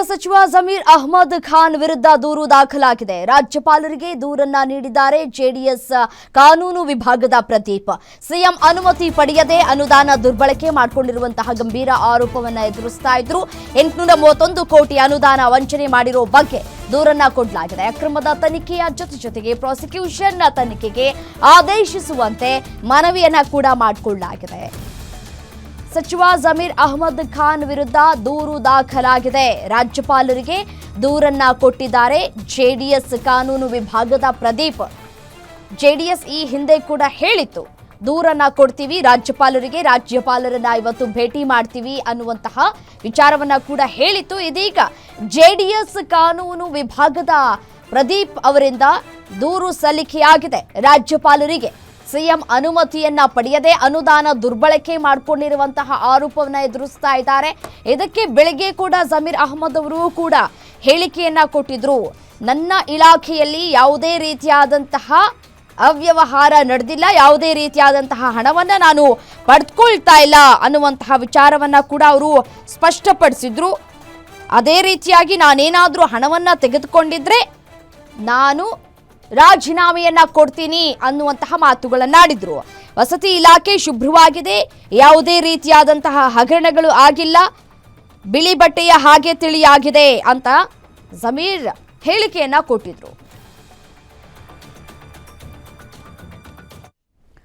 ಸಚಿವ ಜಮೀರ್ ಅಹ್ಮದ್ ಖಾನ್ ವಿರುದ್ಧ ದೂರು ದಾಖಲಾಗಿದೆ. ರಾಜ್ಯಪಾಲರಿಗೆ ದೂರನ್ನ ನೀಡಿದ್ದಾರೆ ಜೆಡಿಎಸ್ ಕಾನೂನು ವಿಭಾಗದ ಪ್ರದೀಪ್. ಸಿಎಂ ಅನುಮತಿ ಪಡೆಯದೆ ಅನುದಾನ ದುರ್ಬಳಕೆ ಮಾಡಿಕೊಂಡಿರುವಂತಹ ಗಂಭೀರ ಆರೋಪವನ್ನ ಎದುರಿಸ್ತಾ ಇದ್ರು. 831 ಕೋಟಿ ಅನುದಾನ ವಂಚನೆ ಮಾಡಿರೋ ಬಗ್ಗೆ ದೂರನ್ನ ಕೊಡಲಾಗಿದೆ. ಅಕ್ರಮದ ತನಿಖೆಯ ಜೊತೆಗೆ ಪ್ರಾಸಿಕ್ಯೂಷನ್ ತನಿಖೆಗೆ ಆದೇಶಿಸುವಂತೆ ಮನವಿಯನ್ನ ಕೂಡ ಮಾಡಿಕೊಳ್ಳಲಾಗಿದೆ. ಸಚಿವ ಜಮೀರ್ ಅಹ್ಮದ್ ಖಾನ್ ವಿರುದ್ಧ ದೂರು ದಾಖಲಾಗಿದೆ. ರಾಜ್ಯಪಾಲರಿಗೆ ದೂರನ್ನ ಕೊಟ್ಟಿದ್ದಾರೆ ಜೆಡಿಎಸ್ ಕಾನೂನು ವಿಭಾಗದ ಪ್ರದೀಪ್. ಜೆಡಿಎಸ್ ಈ ಹಿಂದೆ ಕೂಡ ಹೇಳಿತ್ತು, ದೂರನ್ನ ಕೊಡ್ತೀವಿ ರಾಜ್ಯಪಾಲರಿಗೆ, ರಾಜ್ಯಪಾಲರನ್ನ ಇವತ್ತು ಭೇಟಿ ಮಾಡ್ತೀವಿ ಅನ್ನುವಂತಹ ವಿಚಾರವನ್ನ ಕೂಡ ಹೇಳಿತ್ತು. ಇದೀಗ ಜೆಡಿಎಸ್ ಕಾನೂನು ವಿಭಾಗದ ಪ್ರದೀಪ್ ಅವರಿಂದ ದೂರು ಸಲ್ಲಿಕೆಯಾಗಿದೆ. ರಾಜ್ಯಪಾಲರಿಗೆ ಸಿಎಂ ಅನುಮತಿಯನ್ನ ಪಡೆಯದೆ ಅನುದಾನ ದುರ್ಬಳಕೆ ಮಾಡಿಕೊಂಡಿರುವಂತಹ ಆರೋಪವನ್ನ ಎದುರಿಸ್ತಾ ಇದ್ದಾರೆ. ಇದಕ್ಕೆ ಬೆಳಗ್ಗೆ ಕೂಡ ಜಮೀರ್ ಅಹ್ಮದ್ ಅವರು ಕೂಡ ಹೇಳಿಕೆಯನ್ನ ಕೊಟ್ಟಿದ್ರು. ನನ್ನ ಇಲಾಖೆಯಲ್ಲಿ ಯಾವುದೇ ರೀತಿಯಾದಂತಹ ಅವ್ಯವಹಾರ ನಡೆದಿಲ್ಲ, ಯಾವುದೇ ರೀತಿಯಾದಂತಹ ಹಣವನ್ನ ನಾನು ಪಡೆದುಕೊಳ್ತಾ ಇಲ್ಲ ಅನ್ನುವಂತಹ ವಿಚಾರವನ್ನ ಕೂಡ ಅವರು ಸ್ಪಷ್ಟಪಡಿಸಿದ್ರು. ಅದೇ ರೀತಿಯಾಗಿ ನಾನೇನಾದ್ರೂ ಹಣವನ್ನ ತೆಗೆದುಕೊಂಡಿದ್ರೆ ನಾನು ರಾಜೀನಾಮೆಯನ್ನ ಕೊಡ್ತೀನಿ ಅನ್ನುವಂತಹ ಮಾತುಗಳನ್ನಾಡಿದ್ರು. ವಸತಿ ಇಲಾಖೆ ಶುಭ್ರವಾಗಿದೆ, ಯಾವುದೇ ರೀತಿಯಾದಂತಹ ಹಗರಣಗಳು ಆಗಿಲ್ಲ, ಬಿಳಿ ಬಟ್ಟೆಯ ಹಾಗೆ ತಿಳಿಯಾಗಿದೆ ಅಂತ ಜಮೀರ್ ಹೇಳಿಕೆಯನ್ನ ಕೊಟ್ಟಿದ್ರು.